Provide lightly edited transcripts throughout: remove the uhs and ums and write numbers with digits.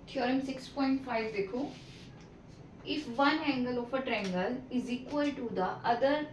Theorem 6.5 देखो, if one angle of a triangle is equal to the other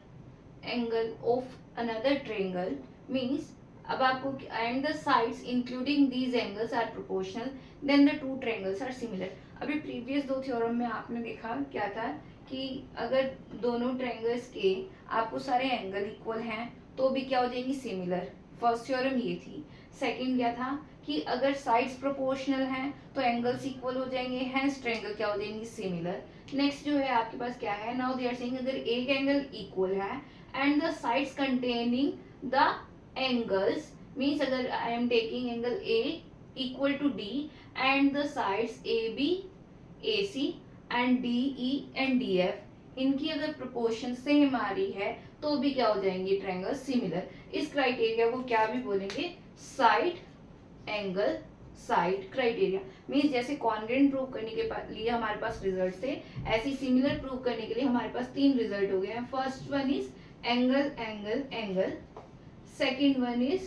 angle of another triangle means, अब आपको and the sides including these angles are proportional then the two triangles are similar. अभी previous दो theorem में आपने देखा क्या था कि अगर दोनों ट्रायंगल्स के आपको सारे एंगल इक्वल हैं तो भी क्या हो जाएंगी, सिमिलर। फर्स्ट थ्योरम ये थी। सेकंड क्या था कि अगर साइड्स प्रोपोर्शनल हैं तो एंगल्स इक्वल हो जाएंगे, हेंस ट्रायंगल क्या हो जाएंगी, सिमिलर। नेक्स्ट जो है आपके पास क्या है, नाउ दे आर सेइंग अगर एक एंगल इक्वल है and the sides containing the angles means, अगर I am taking angle A equal to D and the sides A B A C and D E and D F, इनकी अगर proportion same आ रही है तो भी क्या हो जाएंगे, ट्रायंगल सिमिलर। इस क्राइटेरिया को क्या भी बोलेंगे, side angle side criteria. Means जैसे कॉन्ग्रेंट प्रूव करने के लिए हमारे पास रिजल्ट थे, ऐसी सिमिलर प्रूव करने के लिए हमारे पास तीन रिजल्ट हो गए हैं। First one is angle angle angle, second one is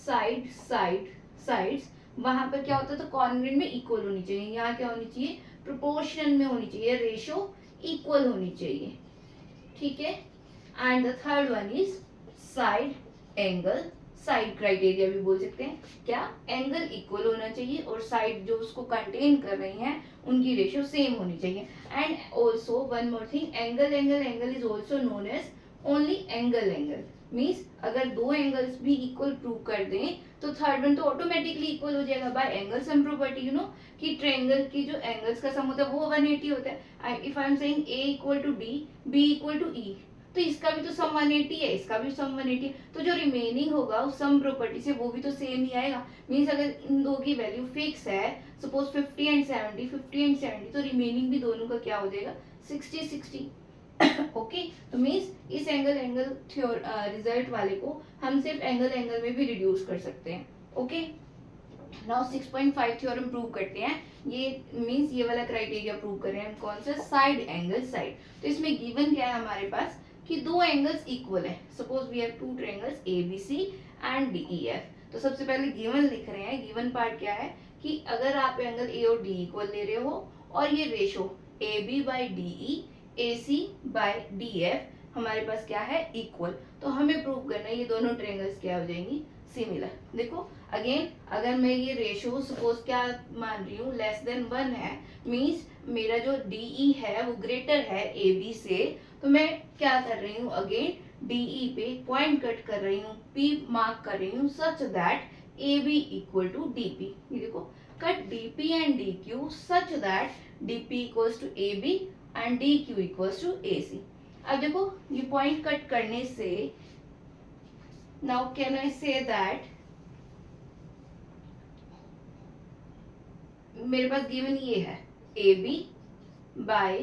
side side sides, वहां पर क्या होता है तो कॉन्ग्रेंट में इक्वल होनी चाहिए, यहाँ क्या होनी चाहिए, प्रोपोर्शन में होनी चाहिए, रेशो इक्वल होनी चाहिए, ठीक है। And the third one is side angle side criteria भी बोल सकते हैं, क्या, एंगल इक्वल होना चाहिए और साइड जो उसको कंटेन कर रही हैं उनकी रेशियो सेम होनी चाहिए। And also one more thing, angle angle angle is also known as only angle angle, means अगर दो एंगल्स भी इक्वल प्रूव कर दें तो थर्ड वन तो ऑटोमेटिकली इक्वल हो जाएगा by angle sum property. You know कि ट्रायंगल की जो एंगल्स का सम होता है वो 180 होता है। If I am saying A equal to D, B equal to E, तो इसका भी तो सम 180 है, इसका भी सम 180 है, तो जो रिमेनिंग होगा उस सम प्रॉपर्टी से वो भी तो सेम ही आएगा। मींस अगर इन दो की वैल्यू फिक्स है, सपोज 50 एंड 70, 50 एंड 70, तो रिमेनिंग भी दोनों का क्या हो जाएगा, 60 60। ओके, तो मींस इस एंगल एंगल रिजल्ट वाले को हम सिर्फ एंगल एंगल में भी रिड्यूस कर सकते हैं। ओके, नाउ 6.5 थ्योरम प्रूव करते हैं। ये मींस ये वाला क्राइटेरिया प्रूव कर रहे हैं, कौन सा, साइड एंगल साइड। तो इसमें गिवन क्या है हमारे पास कि दो एंगल्स इक्वल है, suppose we have two triangles A B C and D E F. तो सबसे पहले गिवन लिख रहे हैं। गिवन पार्ट क्या है कि अगर आप एंगल ए और डी इक्वल ले रहे हो और ये ratio A B by D E, A C by D F हमारे पास क्या है, इक्वल, तो हमें प्रूव करना है ये दोनों ट्रायंगल्स क्या हो जाएंगी, सिमिलर। देखो अगेन, अगर मैं ये रेशो सपोज क्या मान रही हूँ, लेस देन 1 है, मींस मेरा जो डीई है वो ग्रेटर है ए बी से, तो मैं क्या कर रही हूँ, अगेन डीई पे पॉइंट कट कर रही हूँ, पी मार्क कर रही हूँ such that A B equal to D P. ये देखो, cut D P and D Q such that D P equals to A B and D Q equals to A C. अब देखो ये point cut करने से now can I say that मेरे पास given ये है A B by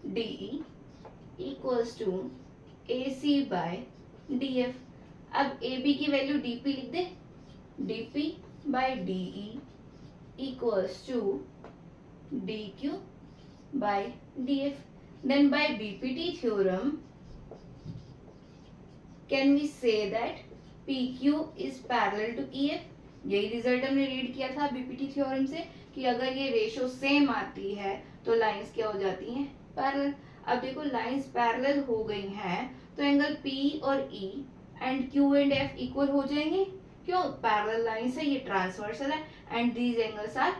D E equals to A C by D F. अब A B की वैल्यू डी पी लिख दे, D P by D E equals to D Q by D F. Then by BPT theorem can we say that P Q is parallel to E F. यही result हमने read किया था BPT theorem से कि अगर ये ratio same आती है तो लाइंस क्या हो जाती हैं, पैरेलल। अब देखो लाइंस पैरेलल हो गई हैं तो एंगल पी और E and Q and F equal हो जाएंगे, क्यों, पैरेलल लाइंस है, ये ट्रांसवर्सल है and these angles are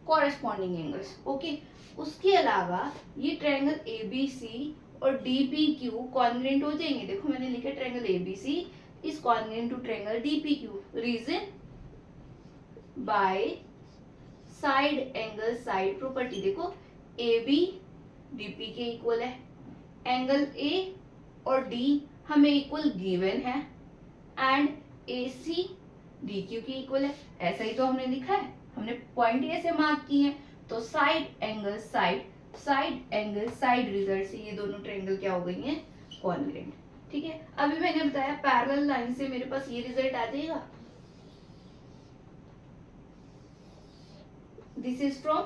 corresponding angles. Okay, उसके अलावा ये ट्रायंगल ए बी सी और डी पी क्यू कॉन्ग्रेंट हो जाएंगे। देखो मैंने लिखा triangle A B C is congruent to triangle D P Q, reason by side angle side property. देखो ए बी डी पी के इक्वल है, एंगल ए और डी हमें इक्वल गिवन है and A C D Q के equal है, ऐसा ही तो हमने लिखा है, हमने पॉइंट ऐसे मार्क किए हैं। तो side angle side, side angle side result से ये दोनों ट्रायंगल क्या हो गई हैं, कॉन्ग्रेंट। ठीक है, अभी मैंने बताया पैरेलल लाइन से मेरे पास ये रिजल्ट आ जाएगा, this is from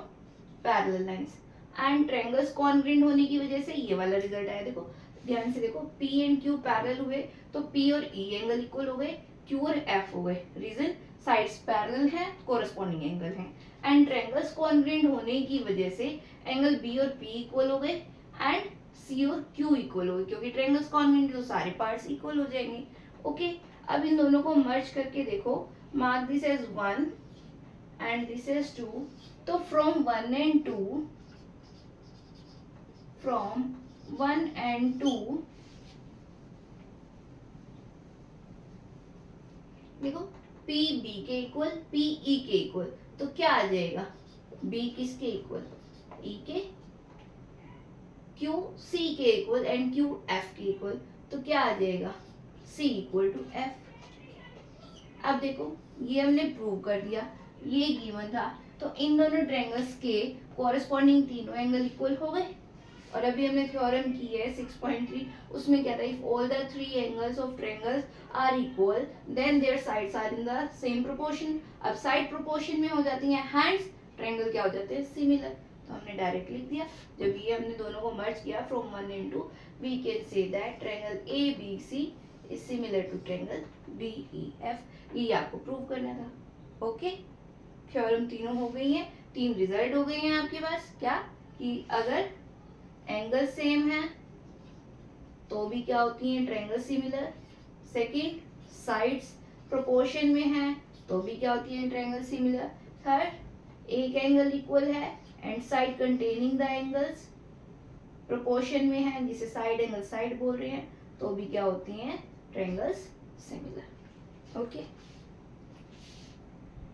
parallel lines and triangles congruent होने की वजह से ये वाला रिजल्ट आया। देखो ध्यान से देखो, P एंड Q पैरेलल हुए तो P और E एंगल इक्वल हो गए, Q और F हो गए, रीजन साइड्स पैरेलल हैं, कोरस्पॉन्डिंग एंगल हैं, एंड ट्रायंगल्स कॉन्ग्रुएंट होने की वजह से एंगल बी और पी इक्वल हो गए एंड सी और क्यू इक्वल हो गए, क्योंकि ट्रायंगल्स कॉन्ग्रुएंट तो सारे पार्ट्स इक्वल हो जाएंगे। ओके, अब इन दोनों को मर्ज करके देखो, mark this as 1 and this as 2। तो फ्रॉम 1 एंड 2, फ्रॉम 1 एंड 2 देखो पी बी के इक्वल, पी ई के इक्वल, तो क्या आ जाएगा, बी किसके इक्वल, ई के, क्यू सी के इक्वल एंड क्यू एफ के इक्वल, तो क्या आ जाएगा, सी इक्वल टू एफ। अब देखो ये हमने प्रूव कर दिया, ये गिवन था, तो इन दोनों ट्रायंगल्स के कॉरेस्पॉन्डिंग तीनों एंगल इक्वल हो गए। और अभी हमने थ्योरम की है 6.3, उसमें क्या था, if all the three angles of triangles are equal then their sides are in the same proportion. अब साइड प्रोपोर्शन में हो जाती हैं, हैंड्स ट्रायंगल क्या हो जाते हैं, सिमिलर, तो हमने डायरेक्ट लिख दिया। जब ये हमने दोनों को मर्ज किया from 1 and 2, we can say that triangle ABC is similar to triangle BEF। ये आपको प्रूव करना था। ओके, थ्योरम तीनों हो गई हैं, 3 रिजल्ट हो गए हैं आपके पास। क्या कि अगर एंगल सेम है तो भी क्या होती है, triangle similar. Second, sides proportion में है तो भी क्या होती है, ट्रायंगल सिमिलर। थर्ड, एक एंगल इक्वल है and side containing the angles proportion में है, जिसे साइड एंगल साइड बोल रहे हैं, तो भी क्या होती हैं, ट्रायंगल्स सिमिलर। ओके।